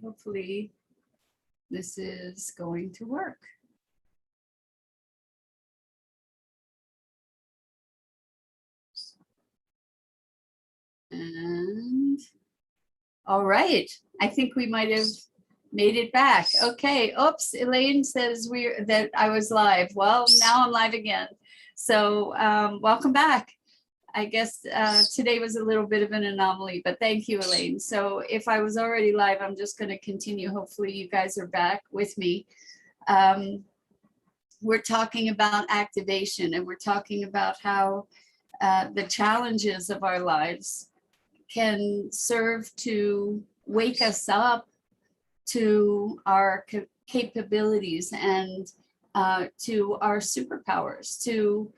Hopefully this is going to work. And all right, I think we might have made it back. Okay, oops, Elaine says that I was live. Well, now I'm live again. So welcome back. I guess today was a little bit of an anomaly, but thank you, Elaine. So if I was already live, I'm just going to continue. Hopefully you guys are back with me. We're talking about activation, and we're talking about how the challenges of our lives can serve to wake us up to our capabilities and to our superpowers, to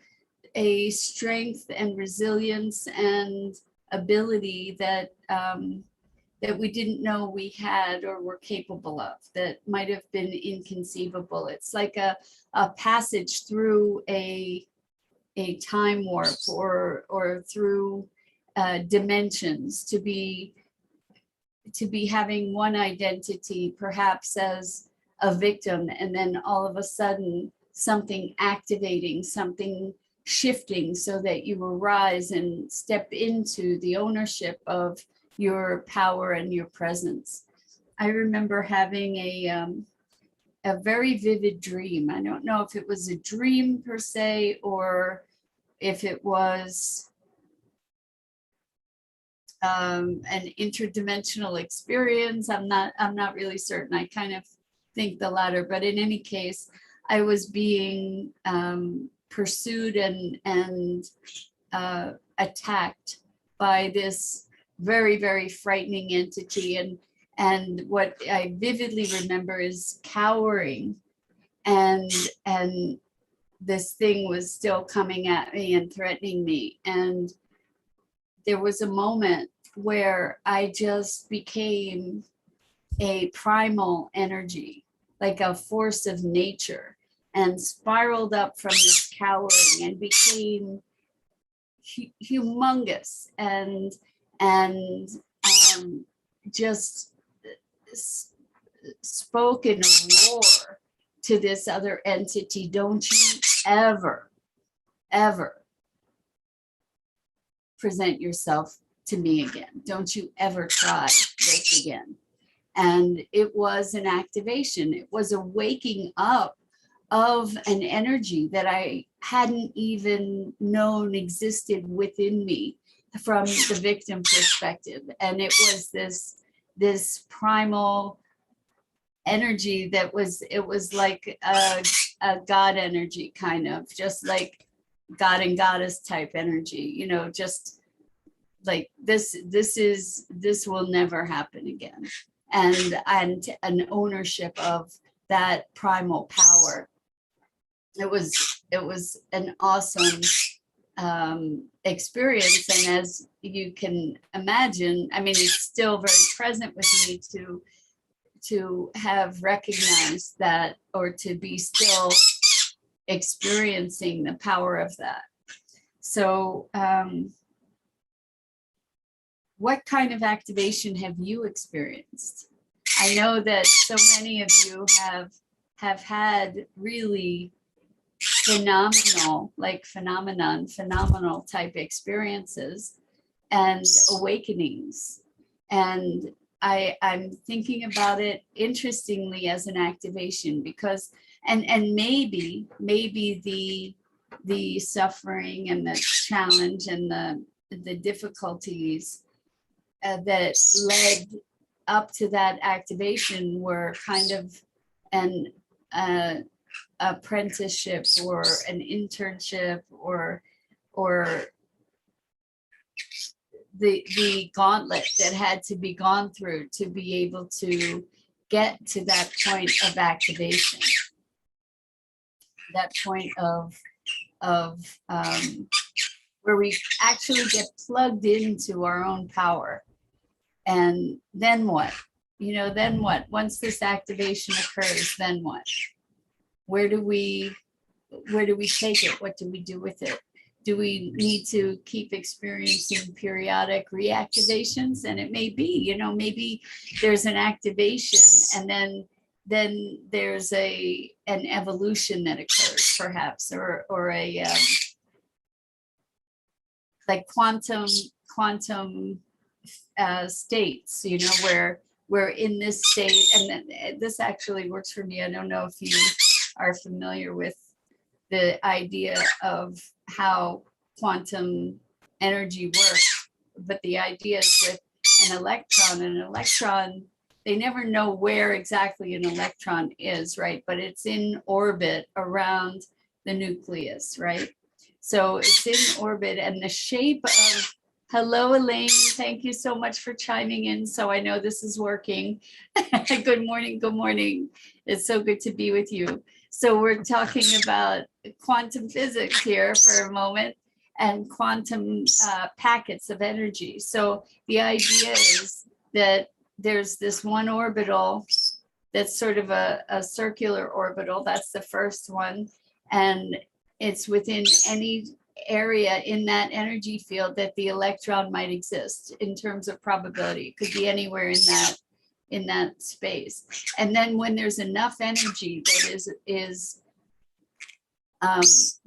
a strength and resilience and ability that that we didn't know we had or were capable of, that might have been inconceivable. It's like a passage through a time warp or through dimensions, to be having one identity perhaps as a victim, and then all of a sudden something activating, something shifting so that you arise and step into the ownership of your power and your presence. I remember having a very vivid dream. I don't know if it was a dream per se or if it was an interdimensional experience. I'm not really certain. I kind of think the latter, but in any case, I was being pursued and attacked by this very, very frightening entity. And what I vividly remember is cowering, and this thing was still coming at me and threatening me. And there was a moment where I just became a primal energy, like a force of nature, and spiraled up from this cowering and became humongous and just spoke in a roar to this other entity. Don't you ever present yourself to me again. Don't you ever try this again. And it was an activation. It was a waking up of an energy that I hadn't even known existed within me from the victim perspective. And it was this primal energy that it was like a God energy, kind of, just like God and goddess type energy, you know, just like this will never happen again. And an ownership of that primal power. It was an awesome experience. And as you can imagine, I mean, it's still very present with me to have recognized that, or to be still experiencing the power of that. So what kind of activation have you experienced? I know that so many of you have had really phenomenal type experiences and awakenings. And I'm thinking about it interestingly as an activation, because and maybe the suffering and the challenge and the difficulties that led up to that activation were kind of an apprenticeship or an internship or the gauntlet that had to be gone through to be able to get to that point of activation, that point of where we actually get plugged into our own power. And then what? You know, then what? Once this activation occurs, then what? Where do we take it? What do we do with it? do we need to keep experiencing periodic reactivations? And it may be, maybe there's an activation and then there's an evolution that occurs, perhaps, or a like quantum states, where we're in this state. And then this actually works for me. I don't know if you are familiar with the idea of how quantum energy works, but the idea is with an electron, they never know where exactly an electron is, right? But it's in orbit around the nucleus, right? So it's in orbit, and the shape of, hello, Elaine, thank you so much for chiming in. So I know this is working. Good morning, good morning. It's so good to be with you. So we're talking about quantum physics here for a moment, and quantum packets of energy. So the idea is that there's this one orbital that's sort of a circular orbital. That's the first one. And it's within any area in that energy field that the electron might exist in terms of probability. It could be anywhere in that space. And then when there's enough energy that is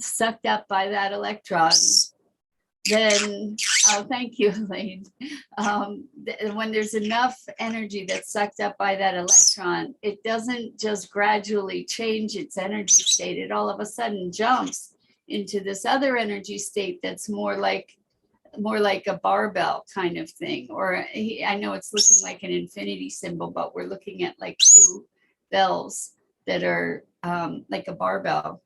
sucked up by that electron, then, oh, thank you, Elaine. When there's enough energy that's sucked up by that electron, it doesn't just gradually change its energy state. It all of a sudden jumps into this other energy state that's more like a barbell kind of thing. Or I know it's looking like an infinity symbol, but we're looking at like two bells that are like a barbell,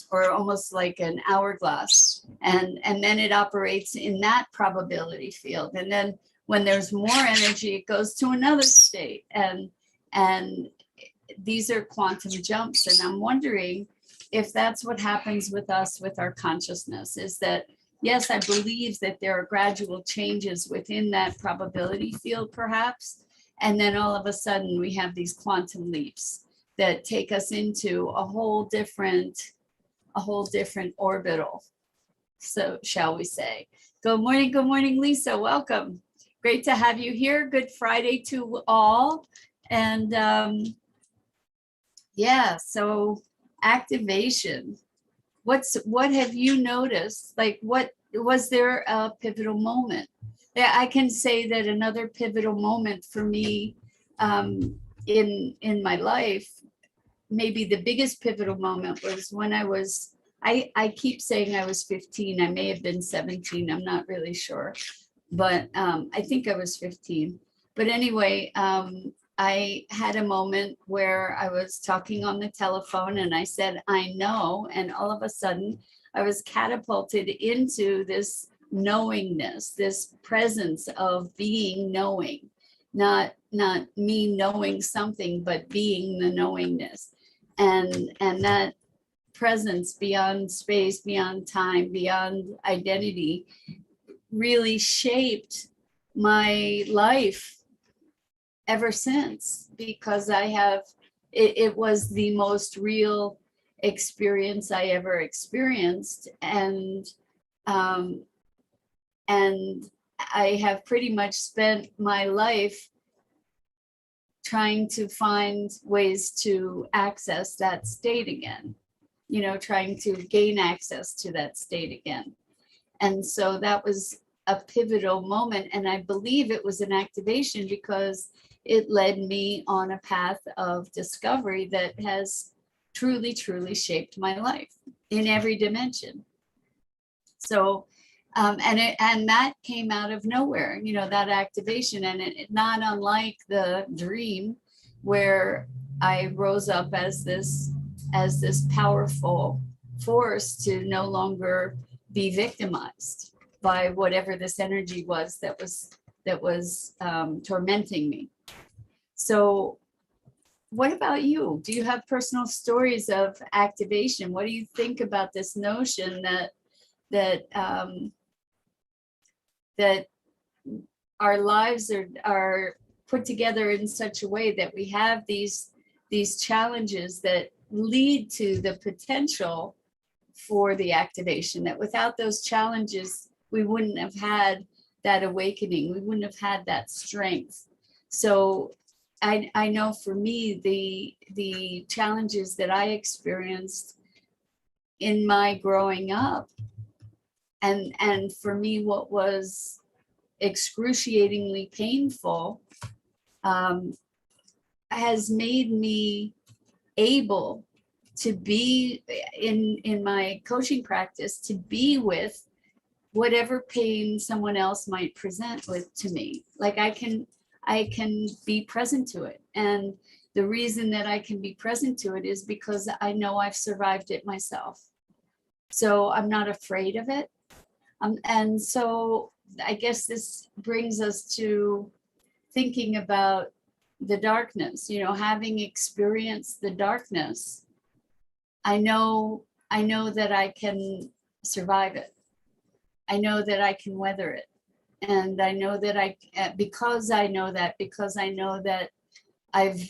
or almost like an hourglass. And then it operates in that probability field. And then when there's more energy, it goes to another state. And these are quantum jumps. And I'm wondering if that's what happens with us with our consciousness, is that, yes, I believe that there are gradual changes within that probability field, perhaps. And then all of a sudden we have these quantum leaps that take us into a whole different orbital, so shall we say. Good morning, Lisa, welcome. Great to have you here. Good Friday to all. And yeah, so activation. What have you noticed? Like, what was there a pivotal moment? Yeah, I can say that another pivotal moment for me in my life, maybe the biggest pivotal moment, was when I keep saying I was 15. I may have been 17. I'm not really sure, but I think I was 15. But anyway, I had a moment where I was talking on the telephone and I said, I know. And all of a sudden I was catapulted into this knowingness, this presence of being knowing, not me knowing something, but being the knowingness. And that presence beyond space, beyond time, beyond identity really shaped my life ever since, because it was the most real experience I ever experienced. And I have pretty much spent my life trying to find ways to access that state again, trying to gain access to that state again. And so that was a pivotal moment. And I believe it was an activation because it led me on a path of discovery that has truly, truly shaped my life in every dimension. So, and that came out of nowhere, that activation, and it not unlike the dream where I rose up as this powerful force to no longer be victimized by whatever this energy was that was tormenting me. So what about you? Do you have personal stories of activation? What do you think about this notion that our lives are put together in such a way that we have these challenges that lead to the potential for the activation, that without those challenges, we wouldn't have had that awakening. We wouldn't have had that strength. So I know for me, the challenges that I experienced in my growing up, and for me, what was excruciatingly painful, has made me able to be in my coaching practice, to be with whatever pain someone else might present with to me. Like I can be present to it. And the reason that I can be present to it is because I know I've survived it myself. So I'm not afraid of it. And so I guess this brings us to thinking about the darkness, having experienced the darkness, I know that I can survive it. I know that I can weather it. And I know that because I know that I've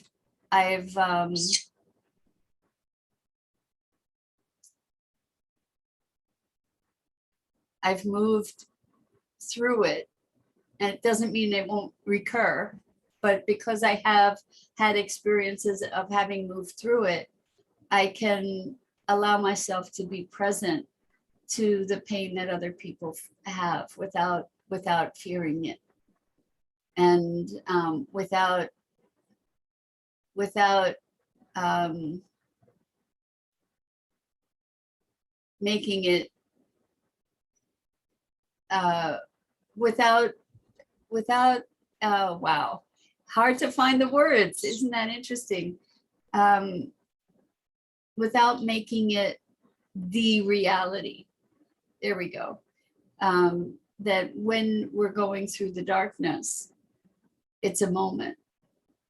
moved through it, and it doesn't mean it won't recur, but because I have had experiences of having moved through it, I can allow myself to be present to the pain that other people have without fearing it, and without making it wow, hard to find the words. Isn't that interesting? Without making it the reality. There we go. That when we're going through the darkness, it's a moment.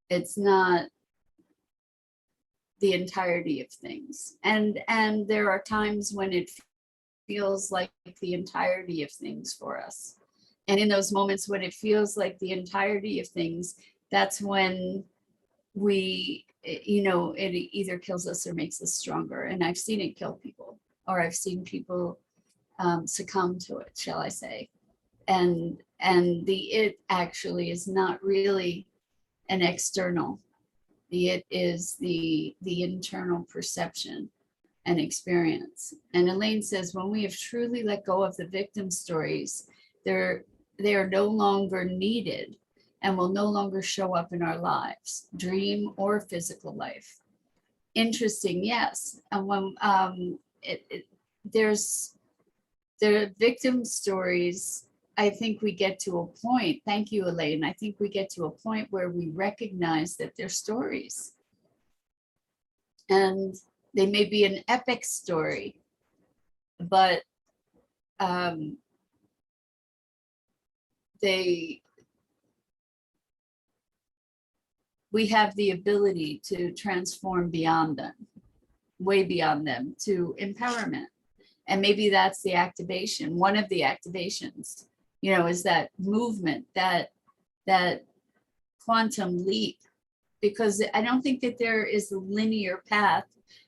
It's not the entirety of things. And there are times when it feels like the entirety of things for us. And in those moments when it feels like the entirety of things, that's when it either kills us or makes us stronger. And I've seen it kill people, or I've seen people succumb to it, shall I say. And the it actually is not really an external. The it is the internal perception and experience. And Elaine says, when we have truly let go of the victim stories, they are no longer needed and will no longer show up in our lives, dream or physical life. Interesting, yes. And when there's the victim stories, I think we get to a point, thank you, Elaine, I think we get to a point where we recognize that they're stories. And they may be an epic story, but we have the ability to transform beyond them, way beyond them, to empowerment. And maybe that's the activation. One of the activations, is that movement, that quantum leap, because I don't think that there is a linear path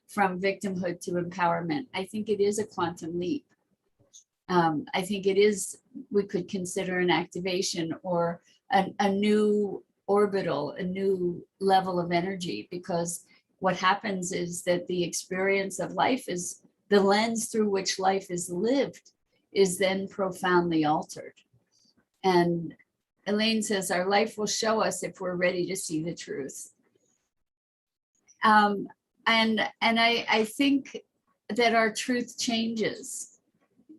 from victimhood to empowerment. I think it is a quantum leap. I think it is, we could consider an activation or a new orbital, a new level of energy, because what happens is that the experience of life is, the lens through which life is lived is then profoundly altered. And Elaine says, our life will show us if we're ready to see the truth. And I think that our truth changes.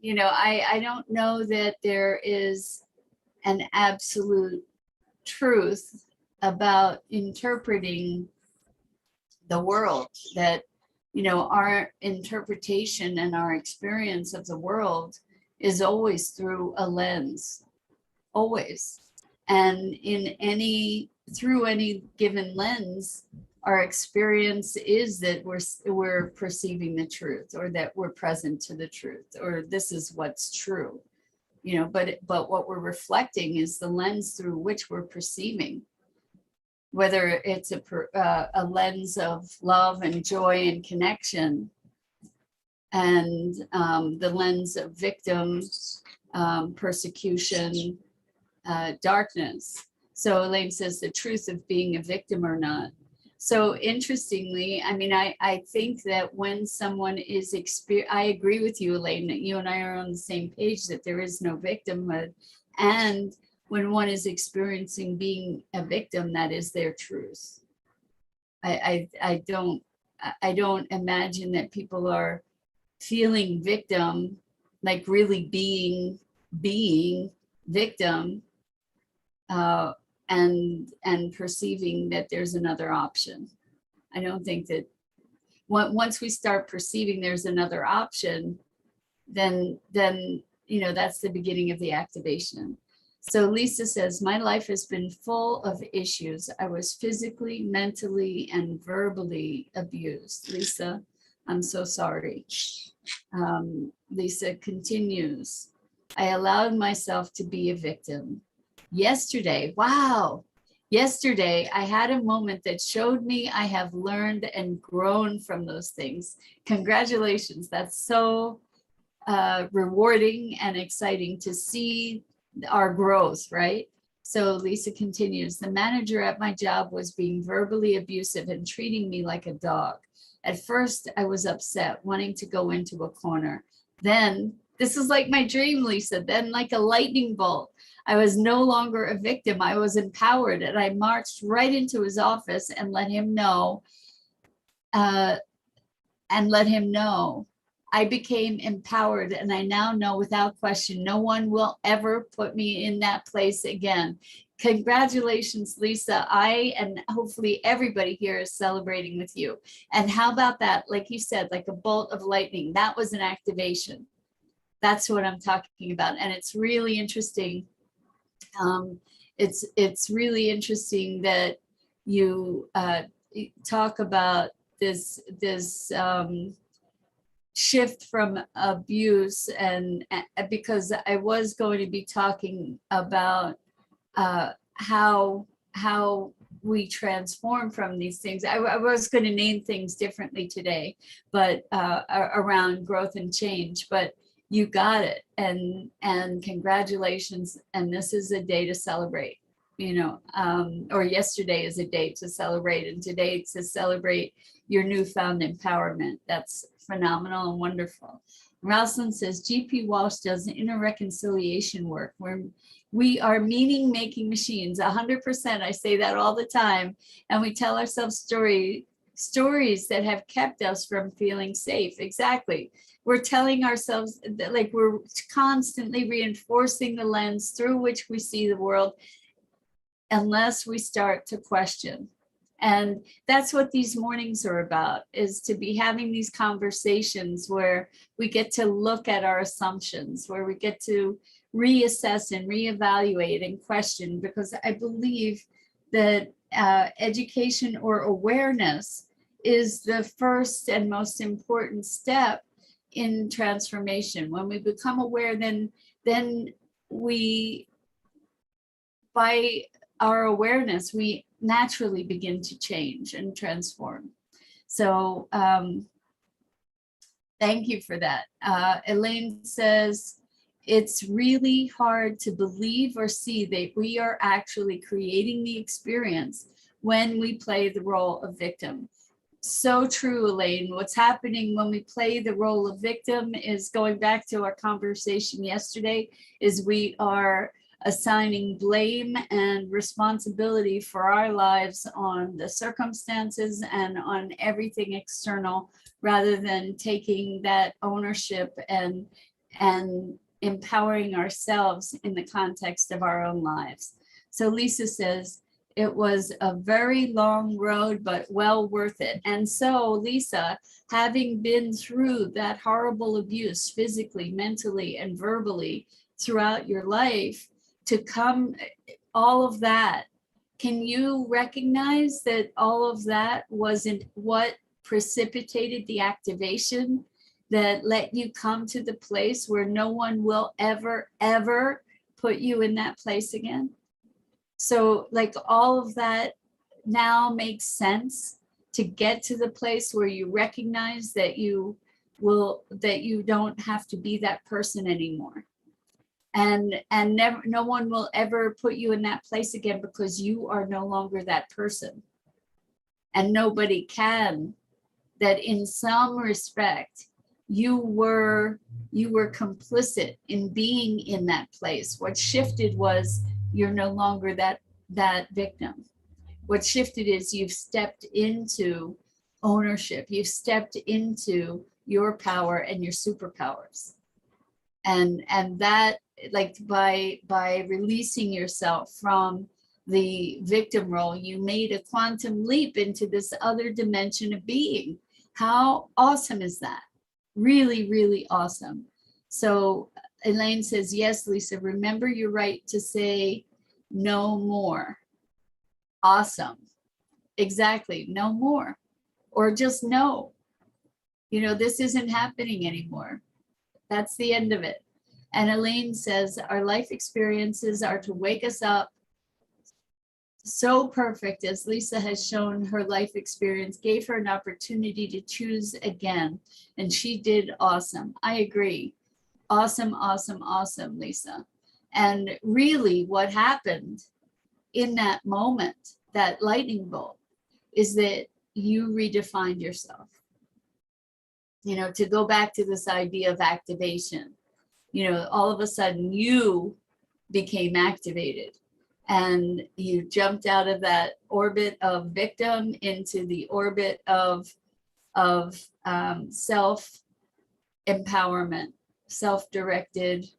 I don't know that there is an absolute truth about interpreting the world, that our interpretation and our experience of the world is always through a lens, always. And through any given lens, our experience is that we're perceiving the truth, or that we're present to the truth, or this is what's true, but what we're reflecting is the lens through which we're perceiving, whether it's a lens of love and joy and connection, and the lens of victim, persecution, darkness. So Elaine says the truth of being a victim or not. So interestingly, I mean, I think that when someone is I agree with you, Elaine, that you and I are on the same page, that there is no victimhood. And when one is experiencing being a victim, that is their truth. I don't imagine that people are feeling victim, like really being victim, and perceiving that there's another option. I don't think that once we start perceiving there's another option, then you know, that's the beginning of the activation. So Lisa says, my life has been full of issues. I was physically, mentally, and verbally abused. Lisa, I'm so sorry. Lisa continues, I allowed myself to be a victim. Yesterday, wow, yesterday I had a moment that showed me I have learned and grown from those things. Congratulations, that's so rewarding and exciting to see our growth, right? So Lisa continues, the manager at my job was being verbally abusive and treating me like a dog. At first, I was upset, wanting to go into a corner. Then, this is like my dream, Lisa, then like a lightning bolt, I was no longer a victim. I was empowered, and I marched right into his office and let him know, I became empowered, and I now know without question, no one will ever put me in that place again. Congratulations, Lisa. I and hopefully everybody here is celebrating with you. And how about that? Like you said, like a bolt of lightning, that was an activation. That's what I'm talking about. And it's really interesting. It's really interesting that you talk about this shift from abuse, and because I was going to be talking about how we transform from these things. I was going to name things differently today, but around growth and change, but you got it. And congratulations. And this is a day to celebrate, you know, or yesterday is a day to celebrate, and today to celebrate your newfound empowerment. That's phenomenal and wonderful. Rosalind says, GP Walsh does inner reconciliation work where we are meaning making machines. 100%. I say that all the time. And we tell ourselves stories that have kept us from feeling safe. Exactly. We're telling ourselves that, like, we're constantly reinforcing the lens through which we see the world unless we start to question. And that's what these mornings are about, is to be having these conversations where we get to look at our assumptions, where we get to reassess and reevaluate and question, because I believe that education or awareness is the first and most important step in transformation. When we become aware, then we, by our awareness, we naturally begin to change and transform. So thank you for that. Elaine says, it's really hard to believe or see that we are actually creating the experience when we play the role of victim. So true, Elaine. What's happening when we play the role of victim is, going back to our conversation yesterday, is we are assigning blame and responsibility for our lives on the circumstances and on everything external, rather than taking that ownership and empowering ourselves in the context of our own lives. So Lisa says, it was a very long road, but well worth it. And so, Lisa, having been through that horrible abuse physically, mentally, and verbally throughout your life, to come, all of that, can you recognize that all of that wasn't what precipitated the activation that let you come to the place where no one will ever, ever put you in that place again? So like all of that now makes sense, to get to the place where you recognize that you that you don't have to be that person anymore. And never, no one will ever put you in that place again, because you are no longer that person. And nobody can. That in some respect, you were complicit in being in that place. What shifted was you're no longer that victim. What shifted is you've stepped into ownership. You've stepped into your power and your superpowers. And that, like, by releasing yourself from the victim role, you made a quantum leap into this other dimension of being. How awesome is that? Really, really awesome. So Elaine says, yes, Lisa, remember your right to say no more. Awesome. Exactly. No more. Or just no. You know, this isn't happening anymore. That's the end of it. And Elaine says, our life experiences are to wake us up. So perfect, as Lisa has shown, her life experience gave her an opportunity to choose again. And she did awesome. I agree. Awesome, awesome, awesome, Lisa. And really what happened in that moment, that lightning bolt, is that you redefined yourself. You know, to go back to this idea of activation, you know, all of a sudden you became activated and you jumped out of that orbit of victim into the orbit of self-empowerment, self-directed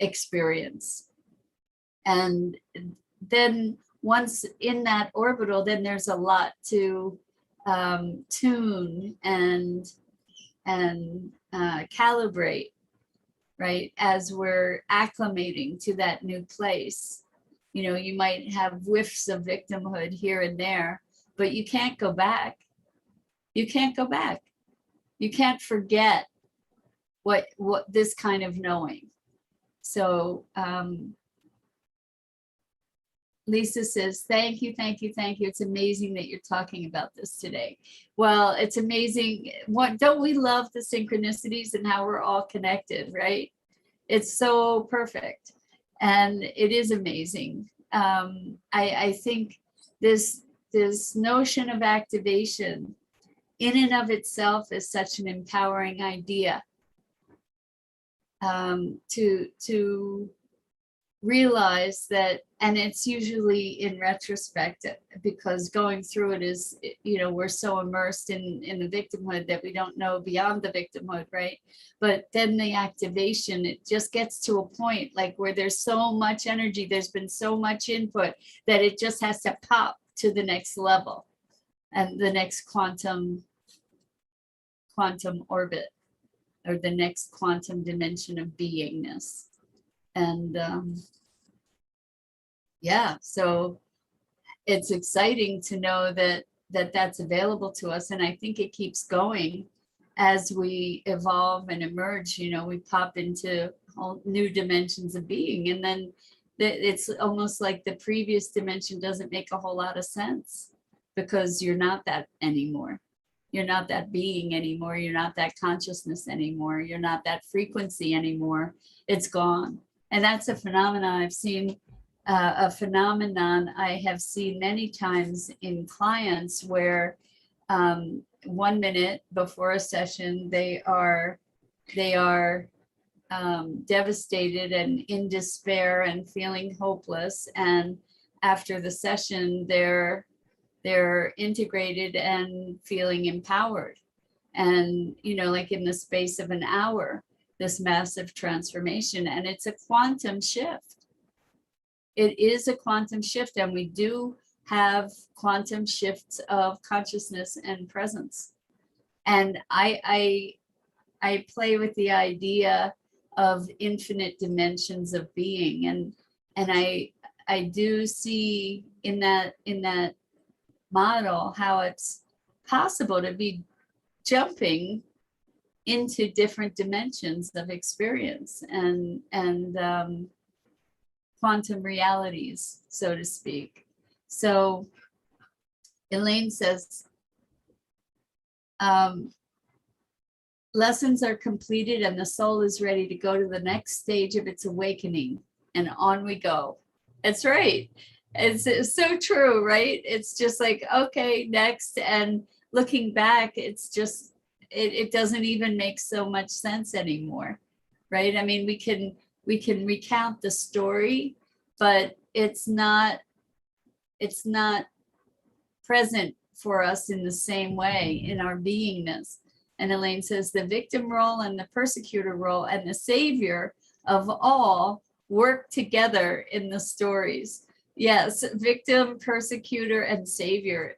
experience. And then once in that orbital, then there's a lot to tune and calibrate, right? As we're acclimating to that new place. You know, you might have whiffs of victimhood here and there, but you can't go back. You can't go back. You can't forget what this kind of knowing. So Lisa says, thank you, thank you, thank you. It's amazing that you're talking about this today. Well, it's amazing. What, don't we love the synchronicities and how we're all connected, right? It's so perfect. And it is amazing. I think this notion of activation in and of itself is such an empowering idea, to realize that, and it's usually in retrospect, because going through it is, you know, we're so immersed in the victimhood that we don't know beyond the victimhood, right? But then the activation, it just gets to a point like where there's so much energy, there's been so much input that it just has to pop to the next level and the next quantum orbit, or the next quantum dimension of beingness. And yeah, so it's exciting to know that that's available to us. And I think it keeps going as we evolve and emerge. You know, we pop into whole new dimensions of being, and then it's almost like the previous dimension doesn't make a whole lot of sense, because you're not that anymore. You're not that being anymore. You're not that consciousness anymore. You're not that frequency anymore. It's gone. And that's a phenomenon I've seen. A phenomenon I have seen many times in clients where 1 minute before a session, they are devastated and in despair and feeling hopeless. And after the session, they're integrated and feeling empowered. And, you know, like in the space of an hour, this massive transformation. And it's a quantum shift. It is a quantum shift, and we do have quantum shifts of consciousness and presence. And I play with the idea of infinite dimensions of being, and I do see in that model how it's possible to be jumping into different dimensions of experience and quantum realities, so to speak. So Elaine says, lessons are completed and the soul is ready to go to the next stage of its awakening, and on we go. That's right. It's so true, right? It's just like, okay, next. And looking back, it's just, it doesn't even make so much sense anymore, right? I mean, we can recount the story, but it's not present for us in the same way in our beingness. And Elaine says the victim role and the persecutor role and the savior of all work together in the stories. Yes, victim, persecutor, and savior,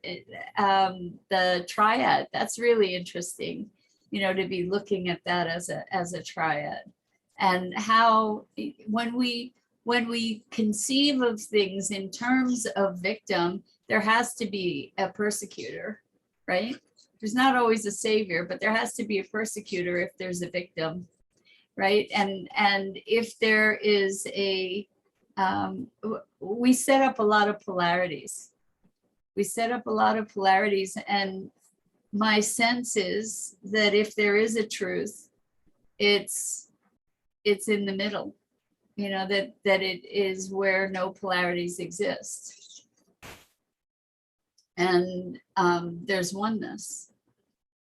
the triad. That's really interesting, you know, to be looking at that as a triad. And how when we conceive of things in terms of victim, there has to be a persecutor, right? There's not always a savior, but there has to be a persecutor if there's a victim, right? And if there is a, we set up a lot of polarities. We set up a lot of polarities, and my sense is that if there is a truth, it's in the middle, you know, that it is where no polarities exist. And there's oneness.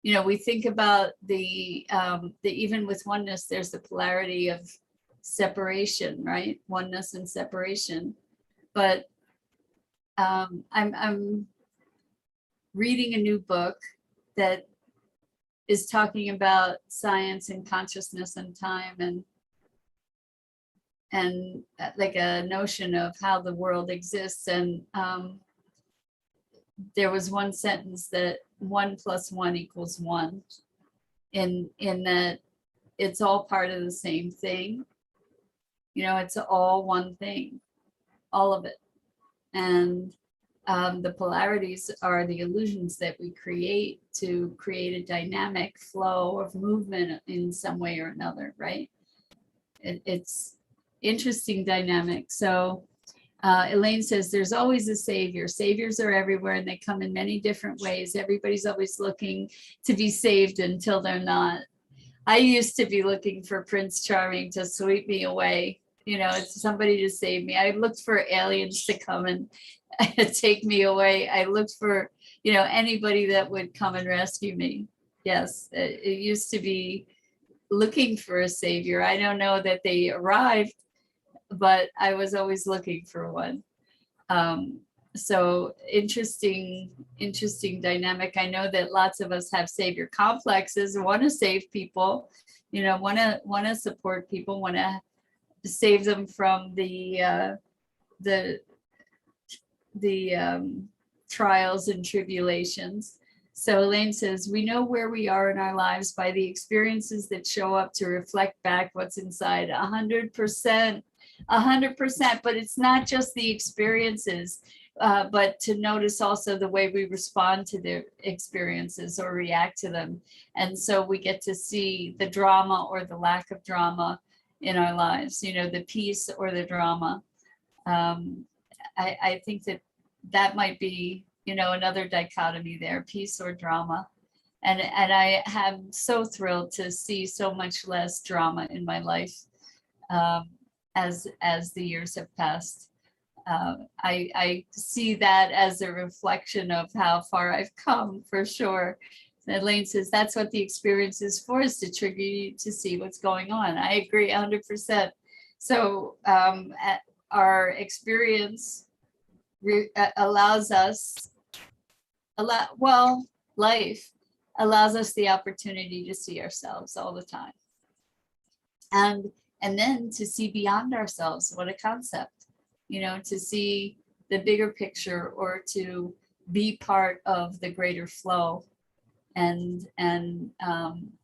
You know, we think about the even with oneness, there's the polarity of separation, right? Oneness and separation. But I'm reading a new book that is talking about science and consciousness and time, and like a notion of how the world exists. And there was one sentence that 1 + 1 = 1, in that it's all part of the same thing. You know, it's all one thing, all of it. And the polarities are the illusions that we create to create a dynamic flow of movement in some way or another, right? It's interesting dynamic. So Elaine says there's always a savior. Saviors are everywhere and they come in many different ways. Everybody's always looking to be saved until they're not. I used to be looking for Prince Charming to sweep me away. You know, it's somebody to save me. I looked for aliens to come and take me away. I looked for, you know, anybody that would come and rescue me. Yes, it used to be looking for a savior. I don't know that they arrived, but I was always looking for one. So interesting dynamic. I know that lots of us have savior complexes, want to save people, you know, want to support people, want to save them from the trials and tribulations. So Elaine says, we know where we are in our lives by the experiences that show up to reflect back what's inside. 100%, but it's not just the experiences, but to notice also the way we respond to the experiences or react to them. And so we get to see the drama or the lack of drama in our lives, you know, the peace or the drama. I think that might be, you know, another dichotomy there, peace or drama. And I am so thrilled to see so much less drama in my life as the years have passed. I see that as a reflection of how far I've come, for sure. Elaine says that's what the experience is for, is to trigger you to see what's going on. I agree 100%. So our experience allows us, life allows us the opportunity to see ourselves all the time. And then to see beyond ourselves. What a concept, you know, to see the bigger picture, or to be part of the greater flow, and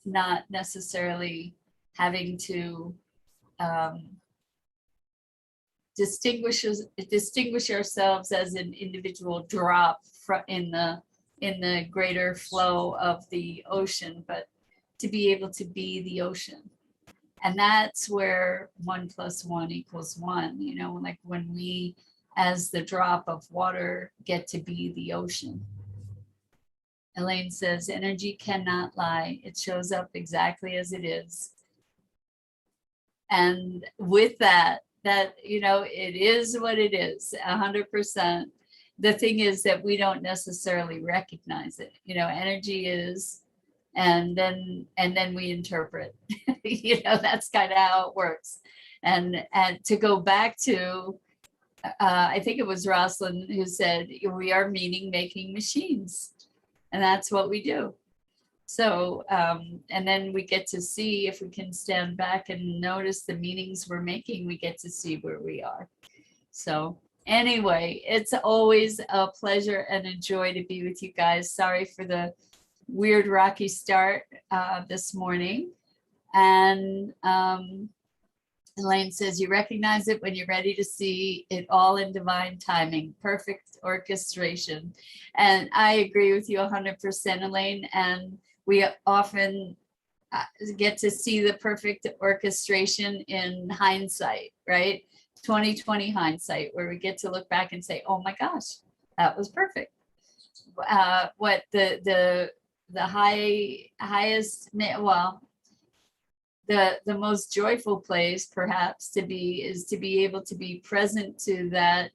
not necessarily having to distinguish ourselves as an individual drop in the greater flow of the ocean, but to be able to be the ocean. And that's where 1 + 1 = 1, you know, like when we, as the drop of water, get to be the ocean. Elaine says, energy cannot lie. It shows up exactly as it is. And with that, it is what it is, 100%. The thing is that we don't necessarily recognize it. Energy is, and then we interpret. That's kind of how it works. And to go back to, I think it was Rosalind who said, we are meaning making machines, and that's what we do. So, and then we get to see, if we can stand back and notice the meanings we're making, we get to see where we are. So anyway, it's always a pleasure and a joy to be with you guys. Sorry for the weird rocky start this morning. And Elaine says, you recognize it when you're ready to see it all in divine timing, perfect orchestration. And I agree with you 100%, Elaine. And we often get to see the perfect orchestration in hindsight, right? 2020 hindsight, where we get to look back and say, oh my gosh, that was perfect. What the highest, well, the most joyful place perhaps to be is to be able to be present to that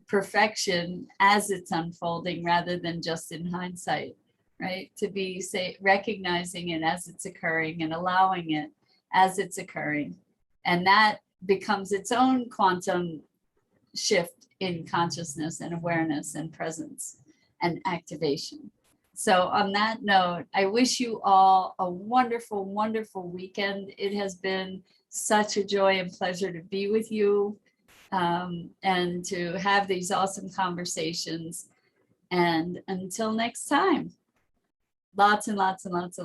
perfection as it's unfolding, rather than just in hindsight, right? To be recognizing it as it's occurring and allowing it as it's occurring. And that becomes its own quantum shift in consciousness and awareness and presence and activation. So on that note, I wish you all a wonderful, wonderful weekend. It has been such a joy and pleasure to be with you, and to have these awesome conversations. And until next time, lots and lots and lots of